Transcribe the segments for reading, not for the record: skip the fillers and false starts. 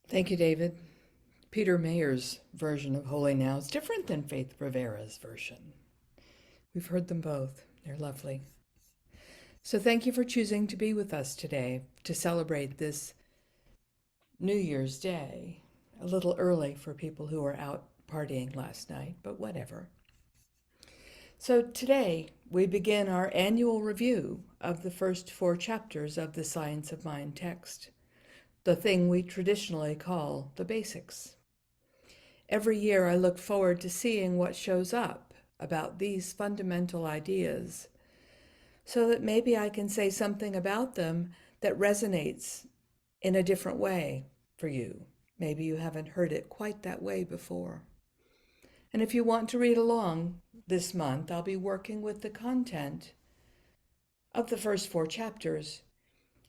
Thank you, David. Peter Mayer's version of Holy Now is different than Faith Rivera's version. We've heard them both. They're lovely. So thank you for choosing to be with us today to celebrate this New Year's Day. A little early for people who were out partying last night, but whatever. So today we begin our annual review of the first 4 chapters of the Science of Mind text, the thing we traditionally call the basics. Every year I look forward to seeing what shows up about these fundamental ideas so that maybe I can say something about them that resonates in a different way for you. Maybe you haven't heard it quite that way before. And if you want to read along this month, I'll be working with the content of the first 4 chapters.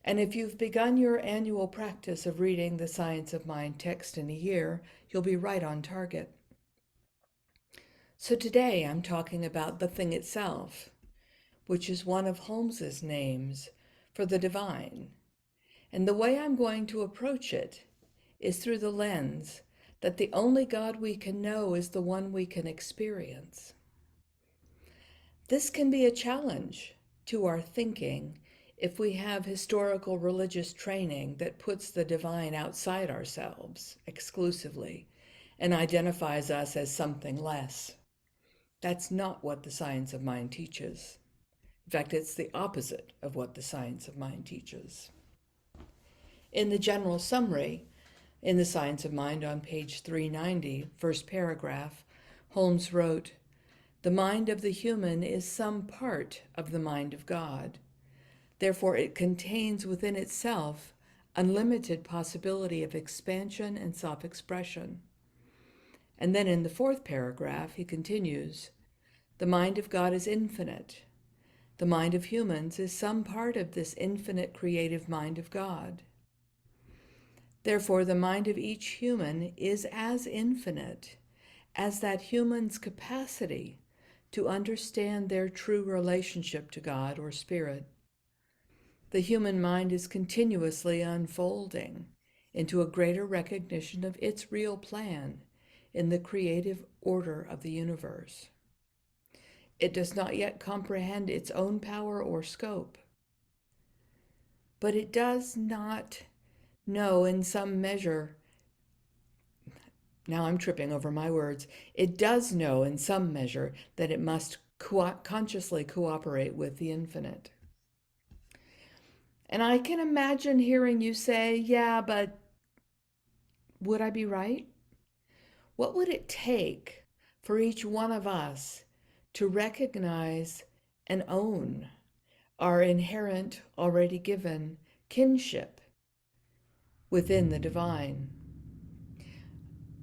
And if you've begun your annual practice of reading the Science of Mind text in a year, you'll be right on target. So today I'm talking about the thing itself, which is one of Holmes's names for the divine. And the way I'm going to approach it is through the lens that the only God we can know is the one we can experience. This can be a challenge to our thinking if we have historical religious training that puts the divine outside ourselves exclusively and identifies us as something less. That's not what the science of mind teaches. In fact, it's the opposite of what the science of mind teaches. In the general summary, in the Science of Mind on page 390, first paragraph, Holmes wrote, "The mind of the human is some part of the mind of God. Therefore, it contains within itself unlimited possibility of expansion and self-expression." And then in the fourth paragraph, he continues, "The mind of God is infinite. The mind of humans is some part of this infinite creative mind of God. Therefore, the mind of each human is as infinite as that human's capacity to understand their true relationship to God or Spirit. The human mind is continuously unfolding into a greater recognition of its real plan in the creative order of the universe. It does not yet comprehend its own power or scope, but it does not know in some measure, now I'm tripping over my words, it does know in some measure that it must consciously cooperate with the infinite." And I can imagine hearing you say, yeah, but would I be right? What would it take for each one of us to recognize and own our inherent, already given kinship within the divine?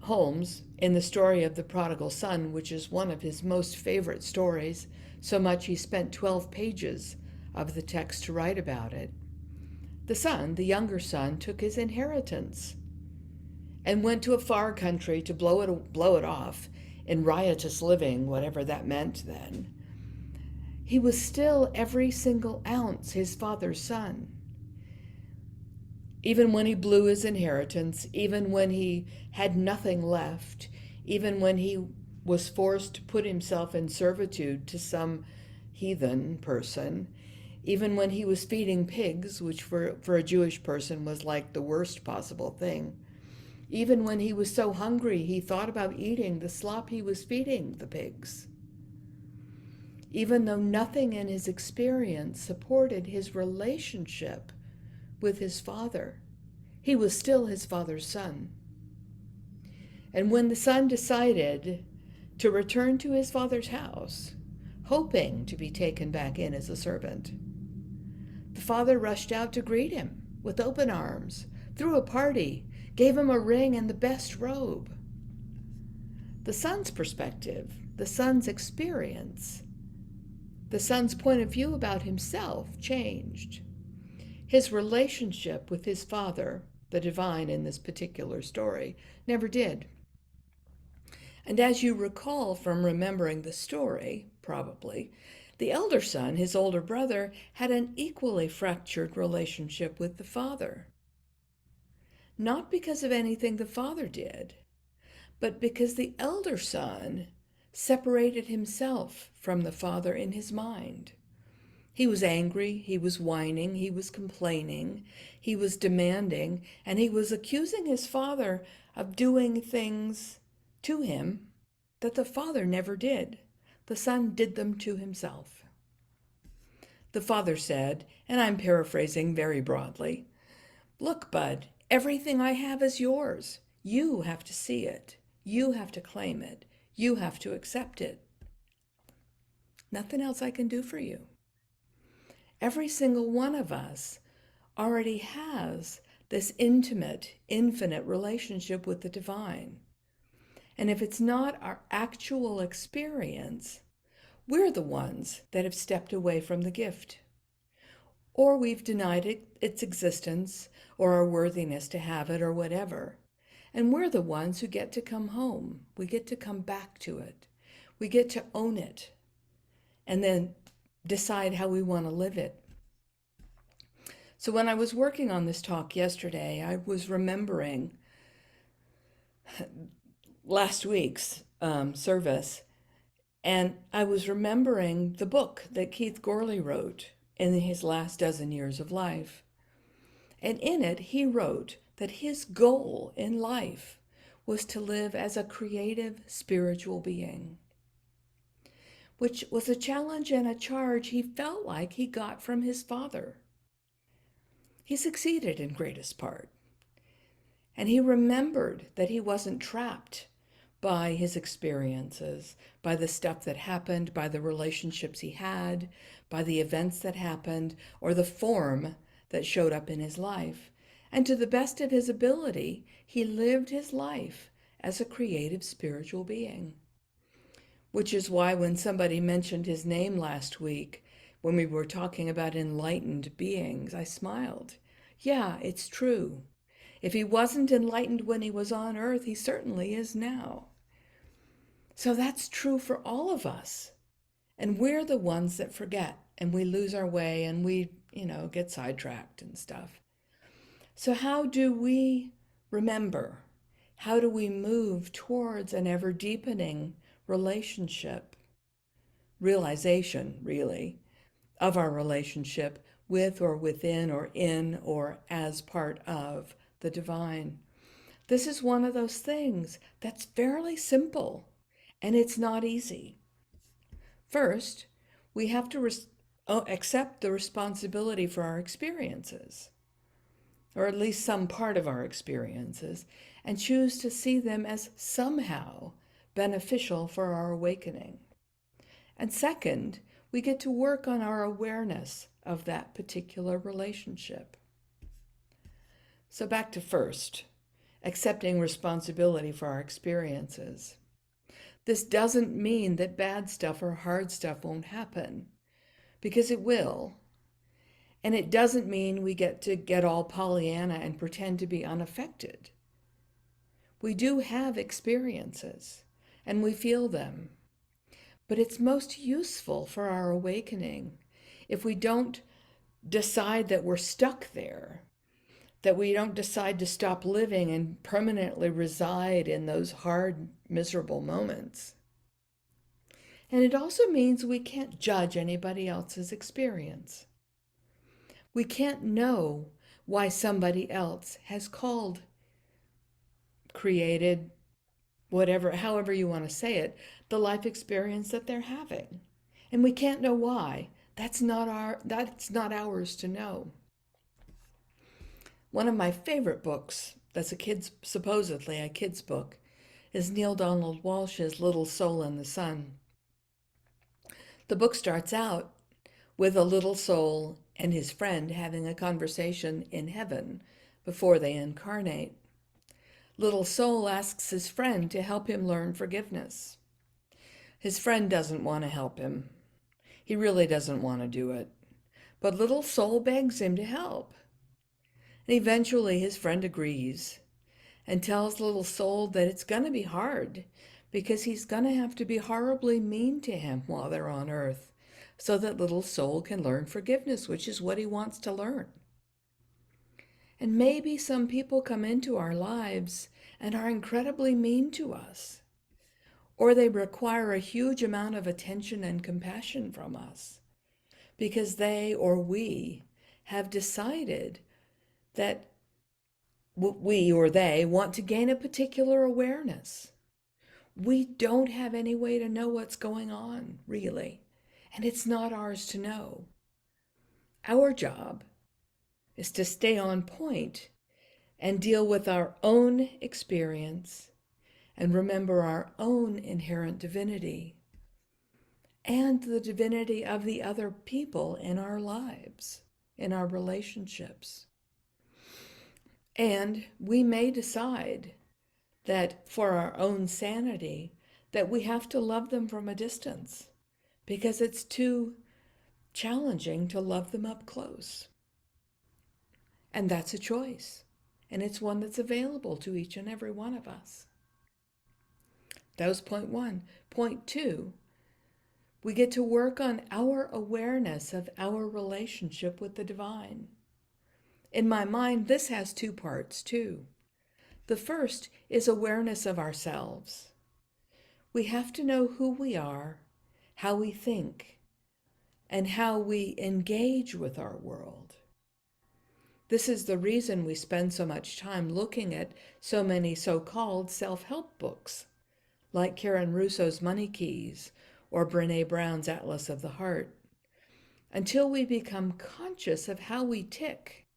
Holmes, in the story of the prodigal son, which is one of his most favorite stories, so much he spent 12 pages of the text to write about it, the son, the younger son, took his inheritance and went to a far country to blow it off in riotous living, whatever that meant then. He was still every single ounce his father's son. Even when he blew his inheritance, even when he had nothing left, even when he was forced to put himself in servitude to some heathen person, even when he was feeding pigs, which for a Jewish person was like the worst possible thing, even when he was so hungry he thought about eating the slop he was feeding the pigs. Even though nothing in his experience supported his relationship with his father, he was still his father's son. And when the son decided to return to his father's house, hoping to be taken back in as a servant, the father rushed out to greet him with open arms, threw a party, gave him a ring and the best robe. The son's perspective, the son's experience, the son's point of view about himself changed. His relationship with his father, the divine in this particular story, never did. And as you recall from remembering the story, probably, the elder son, his older brother, had an equally fractured relationship with the father. not because of anything the father did, but because the elder son separated himself from the father in his mind. He was angry, he was whining, he was complaining, he was demanding, and he was accusing his father of doing things to him that the father never did. The son did them to himself. The father said, and I'm paraphrasing very broadly, "Look, Bud, everything I have is yours. You have to see it. You have to claim it. You have to accept it. Nothing else I can do for you." Every single one of us already has this intimate, infinite relationship with the divine. And if it's not our actual experience, we're the ones that have stepped away from the gift. Or we've denied its existence or our worthiness to have it or whatever. And we're the ones who get to come home. We get to come back to it. We get to own it and then decide how we want to live it. So when I was working on this talk yesterday, I was remembering last week's service, and I was remembering the book that Keith Gorley wrote in his last dozen years of life. And in it, he wrote that his goal in life was to live as a creative spiritual being, which was a challenge and a charge he felt like he got from his father. He succeeded in greatest part. And he remembered that he wasn't trapped by his experiences, by the stuff that happened, by the relationships he had, by the events that happened, or the form that showed up in his life. And to the best of his ability, he lived his life as a creative spiritual being. Which is why when somebody mentioned his name last week, when we were talking about enlightened beings, I smiled. Yeah, it's true. If he wasn't enlightened when he was on earth, he certainly is now. So that's true for all of us. And we're the ones that forget and we lose our way and we, get sidetracked and stuff. So how do we remember? How do we move towards an ever deepening relationship, realization, really, of our relationship with or within or in or as part of the divine? This is one of those things that's fairly simple, and it's not easy. First, we have to accept the responsibility for our experiences, or at least some part of our experiences, and choose to see them as somehow beneficial for our awakening. And second, we get to work on our awareness of that particular relationship. So back to first, accepting responsibility for our experiences. This doesn't mean that bad stuff or hard stuff won't happen, because it will. And it doesn't mean we get to get all Pollyanna and pretend to be unaffected. We do have experiences, and we feel them. But it's most useful for our awakening if we don't decide that we're stuck there, that we don't decide to stop living and permanently reside in those hard, miserable moments. And it also means we can't judge anybody else's experience. We can't know why somebody else has called, created, whatever, however you want to say it, the life experience that they're having. And we can't know why. That's not ours to know. One of my favorite books, that's supposedly a kid's book, is Neil Donald Walsh's Little Soul in the Sun. The book starts out with a little soul and his friend having a conversation in heaven before they incarnate. Little soul asks his friend to help him learn forgiveness. His friend doesn't want to help him. He really doesn't want to do it. But little soul begs him to help. And eventually his friend agrees and tells little soul that it's going to be hard because he's going to have to be horribly mean to him while they're on earth so that little soul can learn forgiveness, which is what he wants to learn. And maybe some people come into our lives and are incredibly mean to us, or they require a huge amount of attention and compassion from us because they or we have decided that we or they want to gain a particular awareness. We don't have any way to know what's going on, really, and it's not ours to know. Our job is to stay on point and deal with our own experience and remember our own inherent divinity and the divinity of the other people in our lives, in our relationships. And we may decide that for our own sanity, that we have to love them from a distance because it's too challenging to love them up close. And that's a choice. And it's one that's available to each and every one of us. That was point one. Point two, we get to work on our awareness of our relationship with the divine. In my mind, this has two parts too. The first is awareness of ourselves. We have to know who we are, how we think, and how we engage with our world. This is the reason we spend so much time looking at so many so-called self-help books, like Karen Russo's Money Keys or Brené Brown's Atlas of the Heart, until we become conscious of how we tick,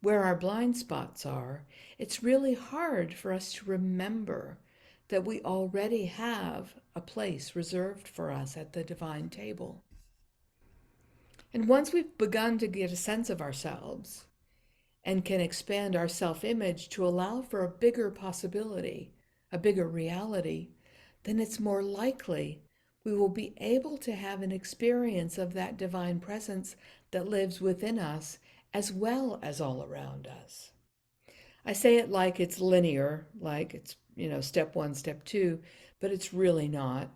where our blind spots are. It's really hard for us to remember that we already have a place reserved for us at the divine table. And once we've begun to get a sense of ourselves and can expand our self-image to allow for a bigger possibility, a bigger reality, then it's more likely we will be able to have an experience of that divine presence that lives within us as well as all around us. I say it like it's linear, like it's, step one, step two, but it's really not.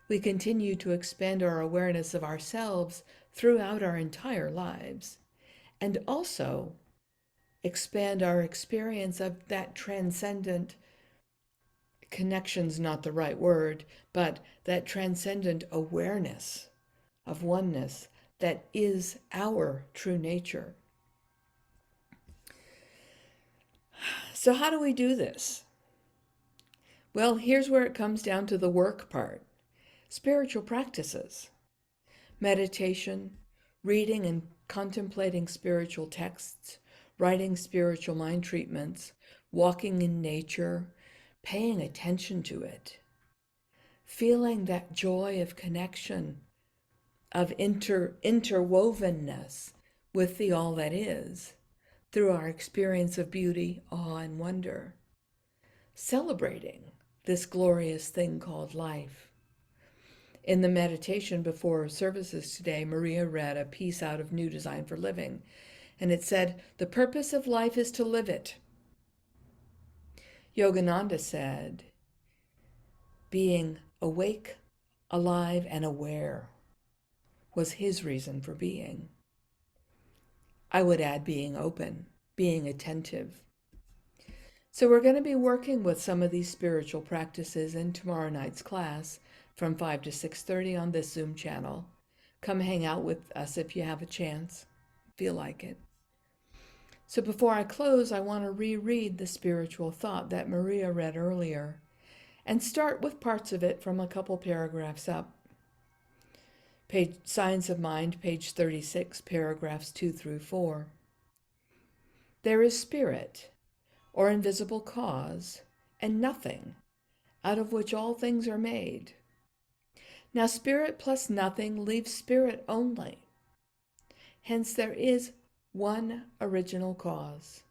We continue to expand our awareness of ourselves throughout our entire lives, and also expand our experience of that transcendent connection's not the right word, but that transcendent awareness of oneness that is our true nature. So how do we do this? Well, here's where it comes down to the work part. Spiritual practices, meditation, reading and contemplating spiritual texts, writing spiritual mind treatments, walking in nature, paying attention to it, feeling that joy of connection, of interwovenness with the all that is, through our experience of beauty, awe, and wonder, celebrating this glorious thing called life. In the meditation before services today, Maria read a piece out of New Design for Living, and it said, "The purpose of life is to live it." Yogananda said, being awake, alive, and aware was his reason for being. I would add being open, being attentive. So we're going to be working with some of these spiritual practices in tomorrow night's class from 5 to 6:30 on this Zoom channel. Come hang out with us if you have a chance, feel like it. So before I close, I want to reread the spiritual thought that Maria read earlier and start with parts of it from a couple paragraphs up. Page Science of Mind, page 36, paragraphs 2 through 4. There is spirit, or invisible cause, and nothing, out of which all things are made. Now spirit plus nothing leaves spirit only. Hence there is one original cause,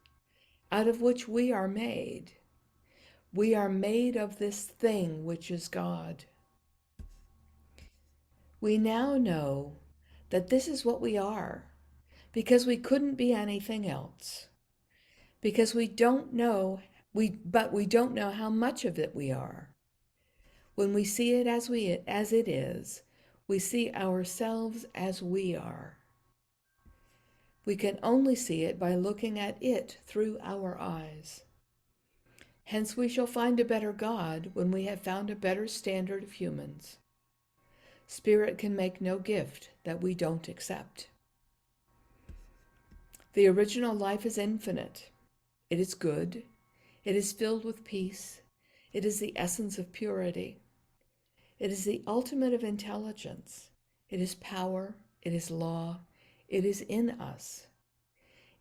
out of which we are made. We are made of this thing which is God. We now know that this is what we are, because we couldn't be anything else. Because we don't know, but we don't know how much of it we are. When we see it as it is, we see ourselves as we are. We can only see it by looking at it through our eyes. Hence we shall find a better God when we have found a better standard of humans. Spirit can make no gift that we don't accept. The original life is infinite. It is good. It is filled with peace. It is the essence of purity. It is the ultimate of intelligence. It is power. It is law. It is in us.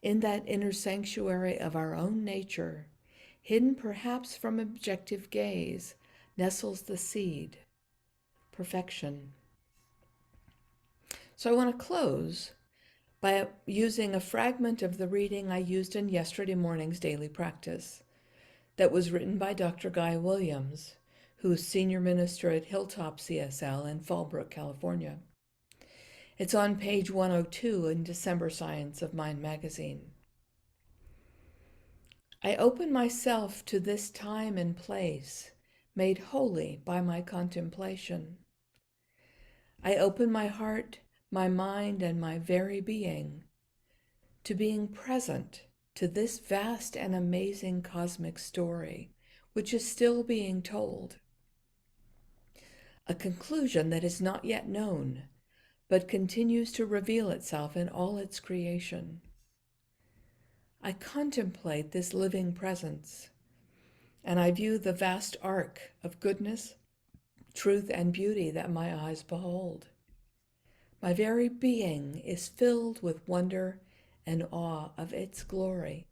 In that inner sanctuary of our own nature, hidden perhaps from objective gaze, nestles the seed, perfection. So I want to close by using a fragment of the reading I used in yesterday morning's daily practice that was written by Dr. Guy Williams, who is senior minister at Hilltop CSL in Fallbrook, California. It's on page 102 in December Science of Mind magazine. I open myself to this time and place, made holy by my contemplation. I open my heart, my mind, and my very being to being present to this vast and amazing cosmic story, which is still being told. A conclusion that is not yet known, but continues to reveal itself in all its creation. I contemplate this living presence, and I view the vast arc of goodness, truth, and beauty that my eyes behold. My very being is filled with wonder and awe of its glory.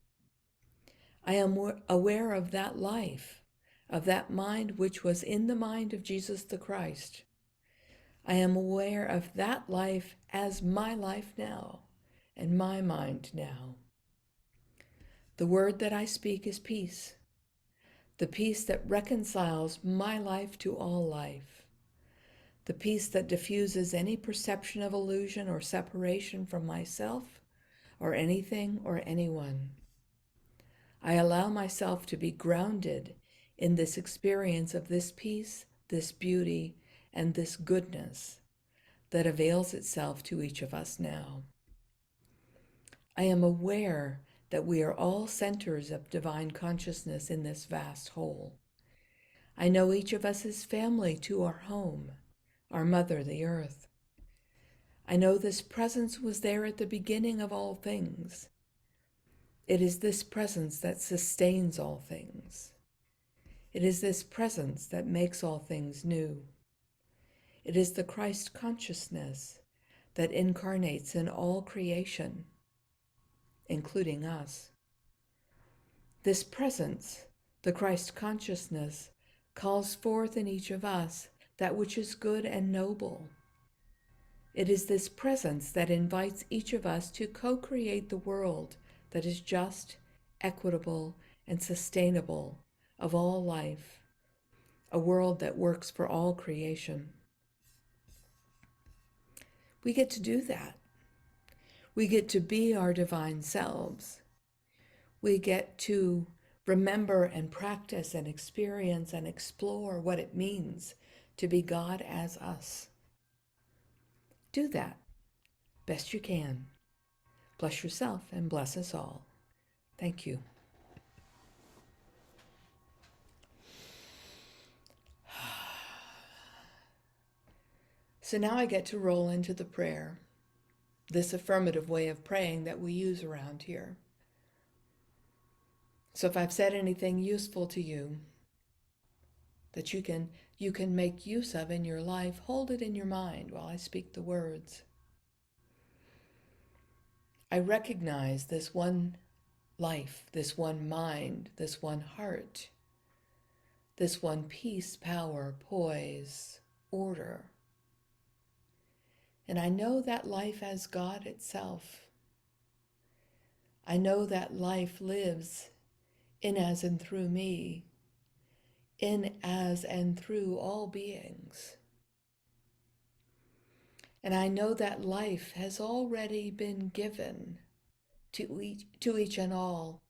I am aware of that life, of that mind which was in the mind of Jesus the Christ. I am aware of that life as my life now and my mind now. The word that I speak is peace, the peace that reconciles my life to all life, the peace that diffuses any perception of illusion or separation from myself or anything or anyone. I allow myself to be grounded in this experience of this peace, this beauty, and this goodness that avails itself to each of us now. I am aware that we are all centers of divine consciousness in this vast whole. I know each of us is family to our home, our mother, the earth. I know this presence was there at the beginning of all things. It is this presence that sustains all things. It is this presence that makes all things new. It is the Christ consciousness that incarnates in all creation, including us. This presence, the Christ consciousness, calls forth in each of us that which is good and noble. It is this presence that invites each of us to co-create the world that is just, equitable, and sustainable of all life, a world that works for all creation. We get to do that. We get to be our divine selves. We get to remember and practice and experience and explore what it means to be God as us. Do that best you can. Bless yourself and bless us all. Thank you. So now I get to roll into the prayer, this affirmative way of praying that we use around here. So if I've said anything useful to you that you can make use of in your life, hold it in your mind while I speak the words. I recognize this one life, this one mind, this one heart, this one peace, power, poise, order. And I know that life as God itself. I know that life lives in, as, and through me, in, as, and through all beings. And I know that life has already been given to each and all,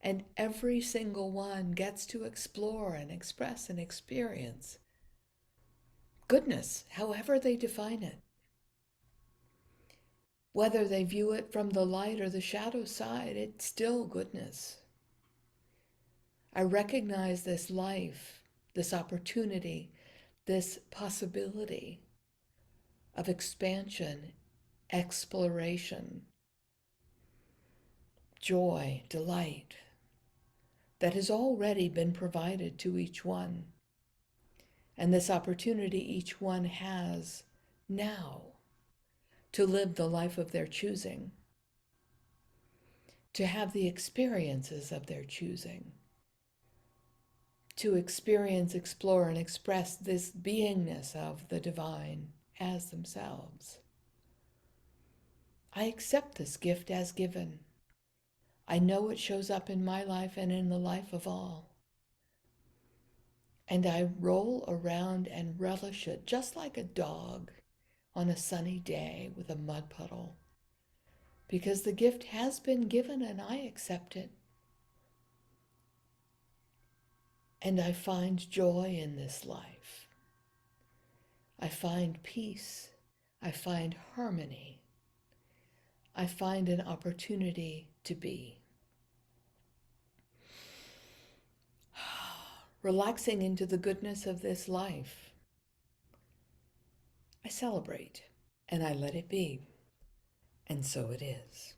and every single one gets to explore and express and experience goodness, however they define it. Whether they view it from the light or the shadow side, it's still goodness. I recognize this life, this opportunity, this possibility of expansion, exploration, joy, delight that has already been provided to each one. And this opportunity each one has now to live the life of their choosing, to have the experiences of their choosing, to experience, explore, and express this beingness of the divine as themselves. I accept this gift as given. I know it shows up in my life and in the life of all. And I roll around and relish it just like a dog on a sunny day with a mud puddle, because the gift has been given and I accept it. And I find joy in this life. I find peace. I find harmony. I find an opportunity to be. Relaxing into the goodness of this life, I celebrate and I let it be. And so it is.